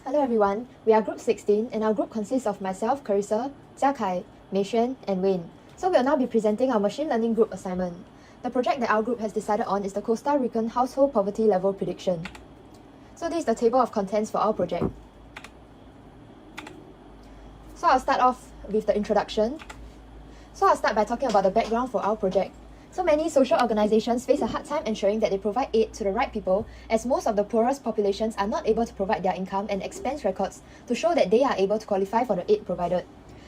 Hello everyone, we are Group 16 and our group consists of myself, Carissa, Jiakai, Meishuan and Wayne. So we will now be presenting our machine learning group assignment. The project that our group has decided on is the Costa Rican household poverty level prediction. So this is the table of contents for our project. So I'll start off with the introduction. So I'll start by talking about the background for our project. So many social organizations face a hard time ensuring that they provide aid to the right people, as most of the poorest populations are not able to provide their income and expense records to show that they are able to qualify for the aid provided.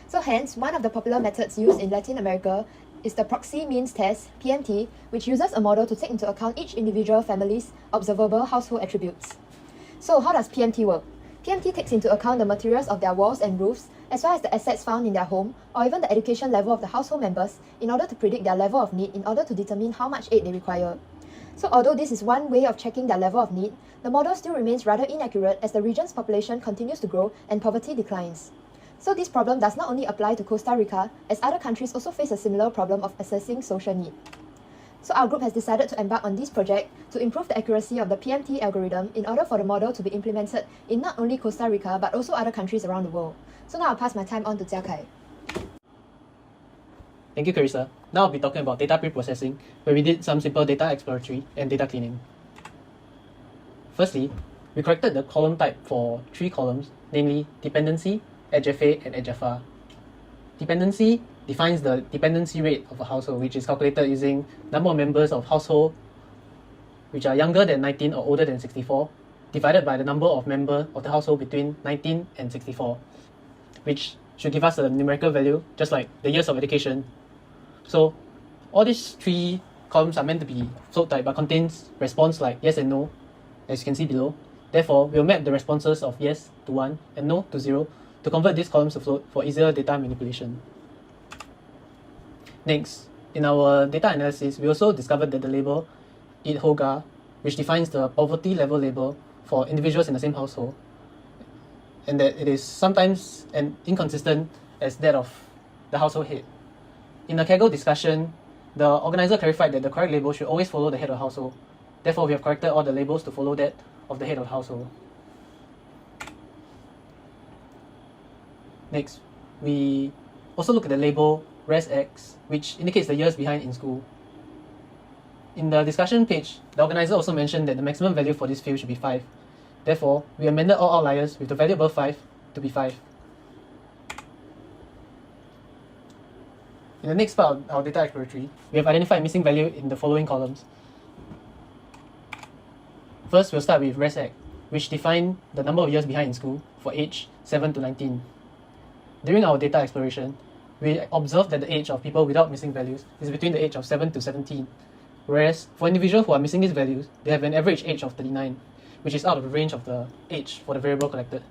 So hence, one of the popular methods used in Latin America is the proxy means test, PMT, which uses a model to take into account each individual family's observable household attributes. So how does PMT work? PMT takes into account the materials of their walls and roofs, as well as the assets found in their home, or even the education level of the household members, in order to predict their level of need in order to determine how much aid they require. So although this is one way of checking their level of need, the model still remains rather inaccurate as the region's population continues to grow and poverty declines. So this problem does not only apply to Costa Rica, as other countries also face a similar problem of assessing social need. So our group has decided to embark on this project to improve the accuracy of the PMT algorithm in order for the model to be implemented in not only Costa Rica but also other countries around the world. So now I'll pass my time on to Jiakai. Thank you, Carissa. Now I'll be talking about data pre-processing, where we did some simple data exploratory and data cleaning. Firstly, we corrected the column type for 3 columns, namely dependency, EDGFA, and EDGFA. Dependency defines the dependency rate of a household, which is calculated using number of members of household which are younger than 19 or older than 64, divided by the number of members of the household between 19 and 64, which should give us a numerical value, just like the years of education. So all these 3 columns are meant to be float type, but contains response like yes and no, as you can see below. Therefore, we'll map the responses of yes to 1 and no to 0 to convert these columns to float for easier data manipulation. Next, in our data analysis, we also discovered that the label IDHOGA, which defines the poverty level label for individuals in the same household, and that it is sometimes inconsistent as that of the household head. In a Kaggle discussion, the organizer clarified that the correct label should always follow the head of the household. Therefore, we have corrected all the labels to follow that of the head of the household. Next, we also look at the label ResX, which indicates the years behind in school. In the discussion page, the organizer also mentioned that the maximum value for this field should be 5. Therefore, we amended all outliers with the value above 5 to be 5. In the next part of our data exploratory, we have identified missing value in the following columns. First, we'll start with ResX, which defines the number of years behind in school for age 7 to 19. During our data exploration, we observed that the age of people without missing values is between the age of 7 to 17, whereas for individuals who are missing these values, they have an average age of 39, which is out of the range of the age for the variable collected.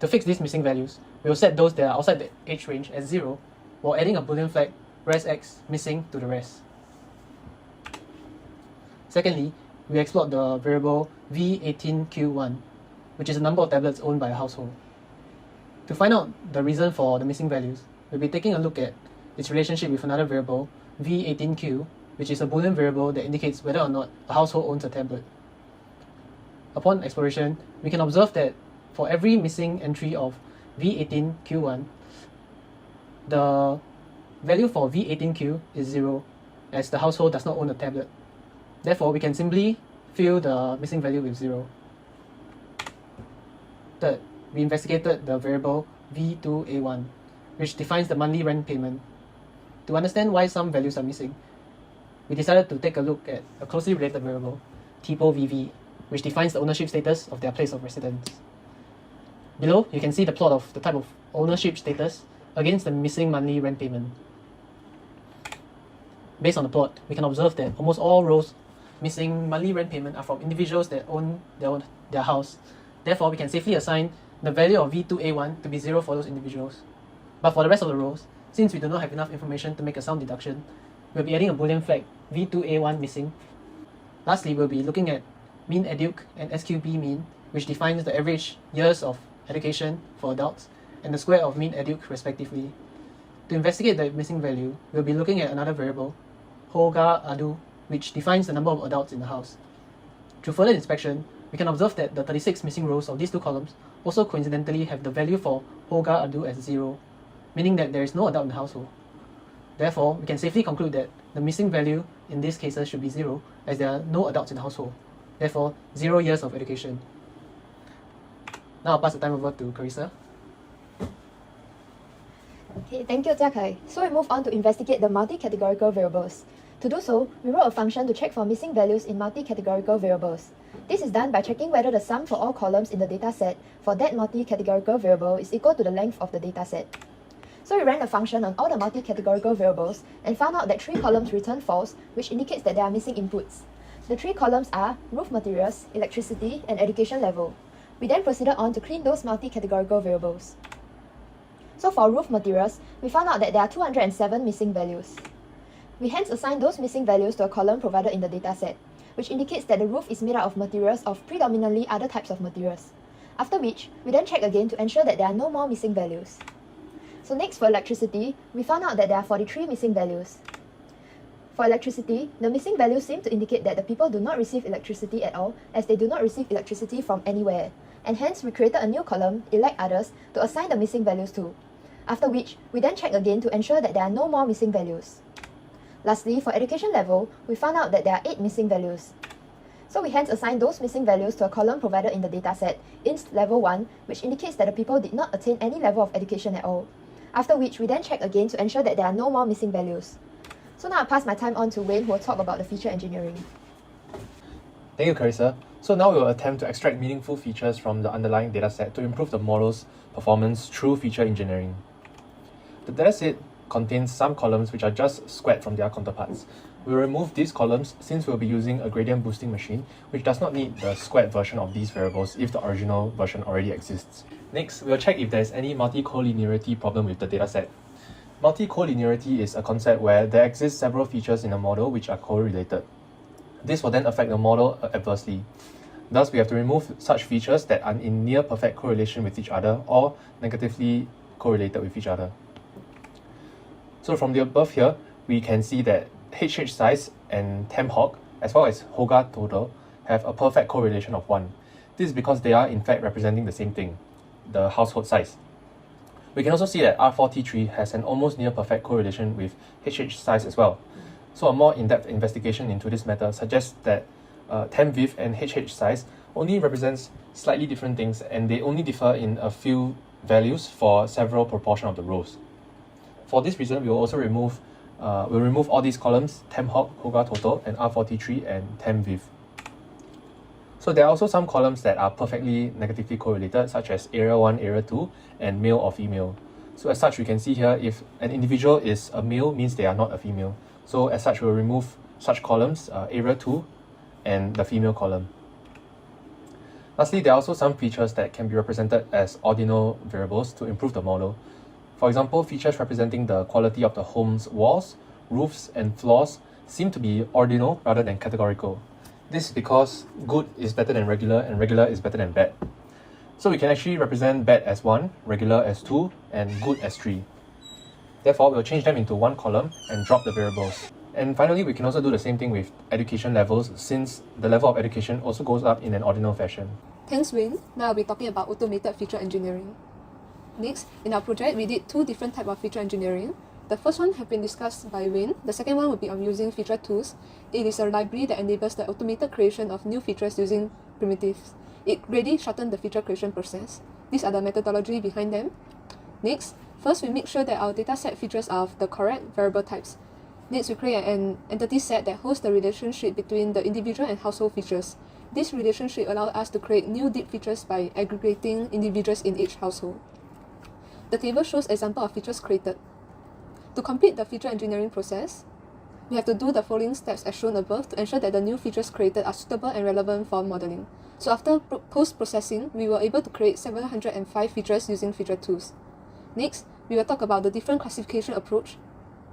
To fix these missing values, we will set those that are outside the age range as 0, while adding a boolean flag resx missing to the rest. Secondly, we explored the variable V18Q1, which is the number of tablets owned by a household. To find out the reason for the missing values, we'll be taking a look at its relationship with another variable, V18Q, which is a boolean variable that indicates whether or not a household owns a tablet. Upon exploration, we can observe that for every missing entry of V18Q1, the value for V18Q is 0, as the household does not own a tablet. Therefore, we can simply fill the missing value with 0. Third, we investigated the variable V2A1, which defines the monthly rent payment. To understand why some values are missing, we decided to take a look at a closely related variable, TPOVV, which defines the ownership status of their place of residence. Below, you can see the plot of the type of ownership status against the missing monthly rent payment. Based on the plot, we can observe that almost all rows missing monthly rent payment are from individuals that own their house. Therefore, we can safely assign the value of V2A1 to be 0 for those individuals. But for the rest of the rows, since we do not have enough information to make a sound deduction, we'll be adding a boolean flag V2A1 missing. Lastly, we'll be looking at mean educ and SQB mean, which defines the average years of education for adults and the square of mean educ respectively. To investigate the missing value, we'll be looking at another variable, HOGA ADU, which defines the number of adults in the house. Through further inspection, we can observe that the 36 missing rows of these 2 columns also coincidentally have the value for Hoga Adu as 0, meaning that there is no adult in the household. Therefore, we can safely conclude that the missing value in these cases should be 0, as there are no adults in the household. Therefore, 0 years of education. Now I'll pass the time over to Carissa. Okay, thank you, Jiakai. So we move on to investigate the multi-categorical variables. To do so, we wrote a function to check for missing values in multi-categorical variables. This is done by checking whether the sum for all columns in the dataset for that multi-categorical variable is equal to the length of the dataset. So we ran the function on all the multi-categorical variables and found out that 3 columns return false, which indicates that there are missing inputs. The 3 columns are roof materials, electricity, and education level. We then proceeded on to clean those multi-categorical variables. So for roof materials, we found out that there are 207 missing values. We hence assign those missing values to a column provided in the dataset, which indicates that the roof is made up of materials of predominantly other types of materials. After which, we then check again to ensure that there are no more missing values. So next, for electricity, we found out that there are 43 missing values. For electricity, the missing values seem to indicate that the people do not receive electricity at all, as they do not receive electricity from anywhere, and hence we created a new column, elect others, to assign the missing values to. After which, we then check again to ensure that there are no more missing values. Lastly, for education level, we found out that there are 8 missing values. So we hence assign those missing values to a column provided in the dataset, inst level 1, which indicates that the people did not attain any level of education at all. After which, we then check again to ensure that there are no more missing values. So now I'll pass my time on to Wayne, who will talk about the feature engineering. Thank you, Carissa. So now we will attempt to extract meaningful features from the underlying dataset to improve the model's performance through feature engineering. The dataset contains some columns which are just squared from their counterparts. We'll remove these columns since we'll be using a gradient boosting machine, which does not need the squared version of these variables if the original version already exists. Next, we'll check if there's any multicollinearity problem with the dataset. Multicollinearity is a concept where there exist several features in a model which are correlated. This will then affect the model adversely. Thus, we have to remove such features that are in near perfect correlation with each other or negatively correlated with each other. So from the above here, we can see that HH size and temp hog, as well as Hoga total, have a perfect correlation of 1. This is because they are in fact representing the same thing, the household size. We can also see that R43 has an almost near perfect correlation with HH size as well. So a more in-depth investigation into this matter suggests that temp viv and HH size only represents slightly different things, and they only differ in a few values for several proportion of the rows. For this reason, we will also remove all these columns, temp hog, Hoga total, and R43 and temp viv. So there are also some columns that are perfectly negatively correlated, such as area 1, area 2, and male or female. So as such, we can see here if an individual is a male, means they are not a female. So as such, we'll remove such columns, area 2 and the female column. Lastly, there are also some features that can be represented as ordinal variables to improve the model. For example, features representing the quality of the home's walls, roofs, and floors seem to be ordinal rather than categorical. This is because good is better than regular and regular is better than bad. So we can actually represent bad as 1, regular as 2, and good as 3. Therefore, we'll change them into one column and drop the variables. And finally, we can also do the same thing with education levels, since the level of education also goes up in an ordinal fashion. Thanks, Wayne. Now I'll be talking about automated feature engineering. Next, in our project, we did 2 different types of feature engineering. The first one has been discussed by Wayne. The second one will be on using feature tools. It is a library that enables the automated creation of new features using primitives. It really shortened the feature creation process. These are the methodology behind them. Next, first we make sure that our dataset features are of the correct variable types. Next, we create an entity set that holds the relationship between the individual and household features. This relationship allows us to create new deep features by aggregating individuals in each household. The table shows example of features created. To complete the feature engineering process, we have to do the following steps as shown above to ensure that the new features created are suitable and relevant for modeling. So after post-processing, we were able to create 705 features using feature tools. Next, we will talk about the different classification approach.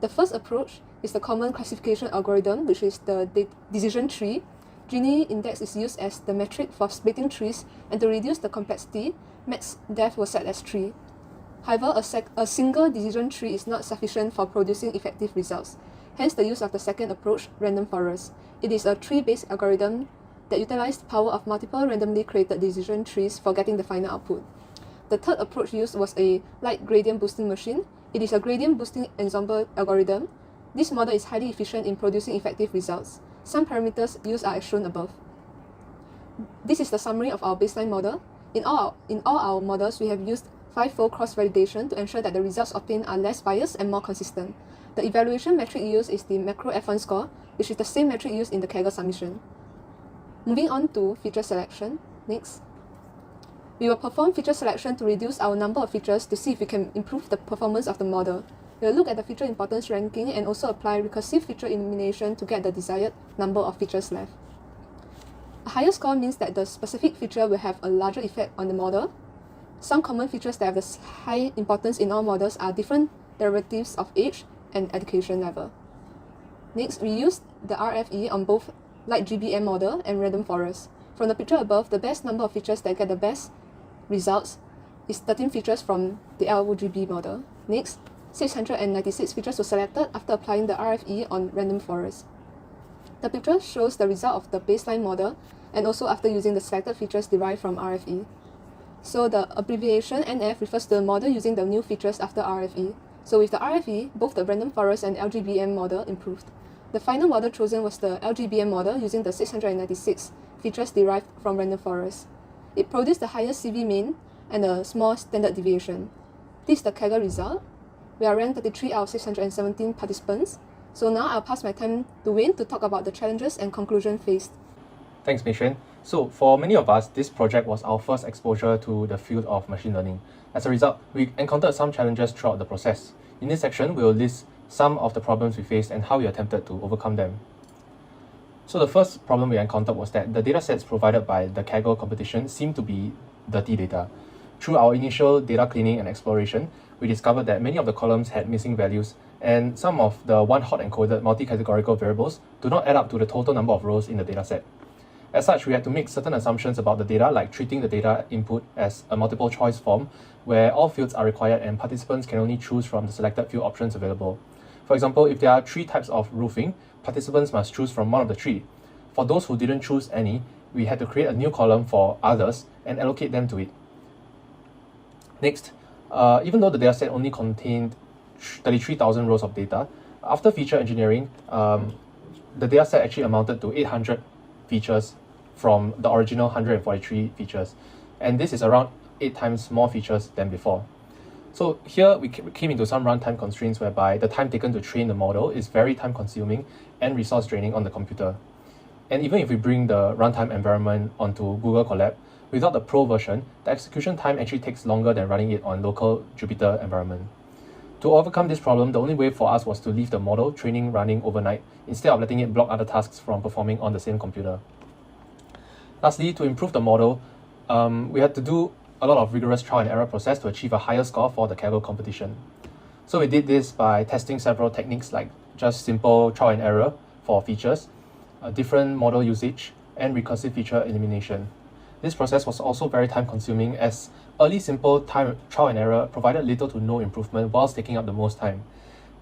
The first approach is the common classification algorithm, which is the decision tree. Gini index is used as the metric for splitting trees, and to reduce the complexity, max depth was set as 3. However, a single decision tree is not sufficient for producing effective results. Hence the use of the second approach, random forest. It is a tree-based algorithm that utilizes the power of multiple randomly created decision trees for getting the final output. The third approach used was a light gradient boosting machine. It is a gradient boosting ensemble algorithm. This model is highly efficient in producing effective results. Some parameters used are as shown above. This is the summary of our baseline model. In all our models, we have used 5-fold cross-validation to ensure that the results obtained are less biased and more consistent. The evaluation metric used is the macro F1 score, which is the same metric used in the Kaggle submission. Moving on to feature selection. Next. We will perform feature selection to reduce our number of features to see if we can improve the performance of the model. We will look at the feature importance ranking and also apply recursive feature elimination to get the desired number of features left. A higher score means that the specific feature will have a larger effect on the model. Some common features that have the high importance in all models are different derivatives of age and education level. Next, we used the RFE on both light GBM model and random forest. From the picture above, the best number of features that get the best results is 13 features from the LGB model. Next, 696 features were selected after applying the RFE on random forest. The picture shows the result of the baseline model and also after using the selected features derived from RFE. So the abbreviation NF refers to the model using the new features after RFE. So with the RFE, both the random forest and LGBM model improved. The final model chosen was the LGBM model using the 696 features derived from random forest. It produced the highest CV mean and a small standard deviation. This is the Kaggle result. We are ranked 33 out of 617 participants. So now I'll pass my time to Wayne to talk about the challenges and conclusion faced. Thanks, Mei Xuan. So for many of us, this project was our first exposure to the field of machine learning. As a result, we encountered some challenges throughout the process. In this section, we will list some of the problems we faced and how we attempted to overcome them. So the first problem we encountered was that the datasets provided by the Kaggle competition seemed to be dirty data. Through our initial data cleaning and exploration, we discovered that many of the columns had missing values, and some of the one-hot encoded multi-categorical variables do not add up to the total number of rows in the dataset. As such, we had to make certain assumptions about the data, like treating the data input as a multiple choice form, where all fields are required and participants can only choose from the selected few options available. For example, if there are 3 types of roofing, participants must choose from one of the 3. For those who didn't choose any, we had to create a new column for others and allocate them to it. Next, even though the dataset only contained 33,000 rows of data, after feature engineering, the dataset actually amounted to 800 features from the original 143 features, and this is around 8 times more features than before. So here we came into some runtime constraints whereby the time taken to train the model is very time consuming and resource draining on the computer. And even if we bring the runtime environment onto Google Colab, without the Pro version, the execution time actually takes longer than running it on local Jupyter environment. To overcome this problem, the only way for us was to leave the model training running overnight instead of letting it block other tasks from performing on the same computer. Lastly, to improve the model, we had to do a lot of rigorous trial and error process to achieve a higher score for the Kaggle competition. So we did this by testing several techniques like just simple trial and error for features, different model usage, and recursive feature elimination. This process was also very time consuming as early simple trial and error provided little to no improvement whilst taking up the most time.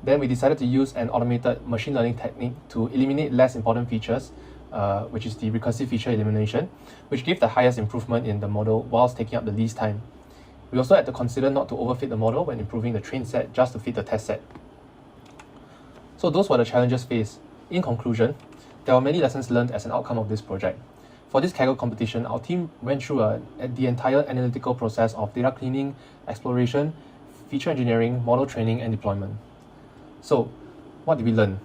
Then we decided to use an automated machine learning technique to eliminate less important features, which is the recursive feature elimination, which gave the highest improvement in the model whilst taking up the least time. We also had to consider not to overfit the model when improving the train set just to fit the test set. So those were the challenges faced. In conclusion, there were many lessons learned as an outcome of this project. For this Kaggle competition, our team went through the entire analytical process of data cleaning, exploration, feature engineering, model training, and deployment. So, what did we learn?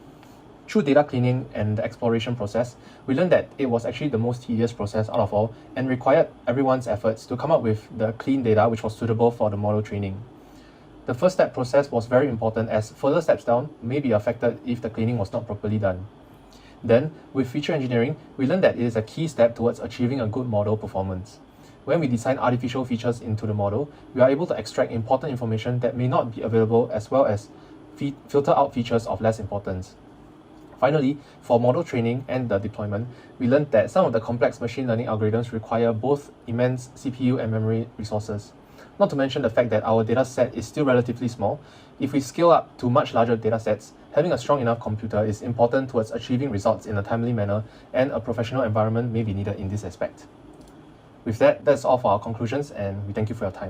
Through data cleaning and the exploration process, we learned that it was actually the most tedious process out of all and required everyone's efforts to come up with the clean data which was suitable for the model training. The first step process was very important as further steps down may be affected if the cleaning was not properly done. Then, with feature engineering, we learned that it is a key step towards achieving a good model performance. When we design artificial features into the model, we are able to extract important information that may not be available as well as filter out features of less importance. Finally, for model training and the deployment, we learned that some of the complex machine learning algorithms require both immense CPU and memory resources. Not to mention the fact that our data set is still relatively small. If we scale up to much larger data sets, having a strong enough computer is important towards achieving results in a timely manner, and a professional environment may be needed in this aspect. With that, that's all for our conclusions, and we thank you for your time.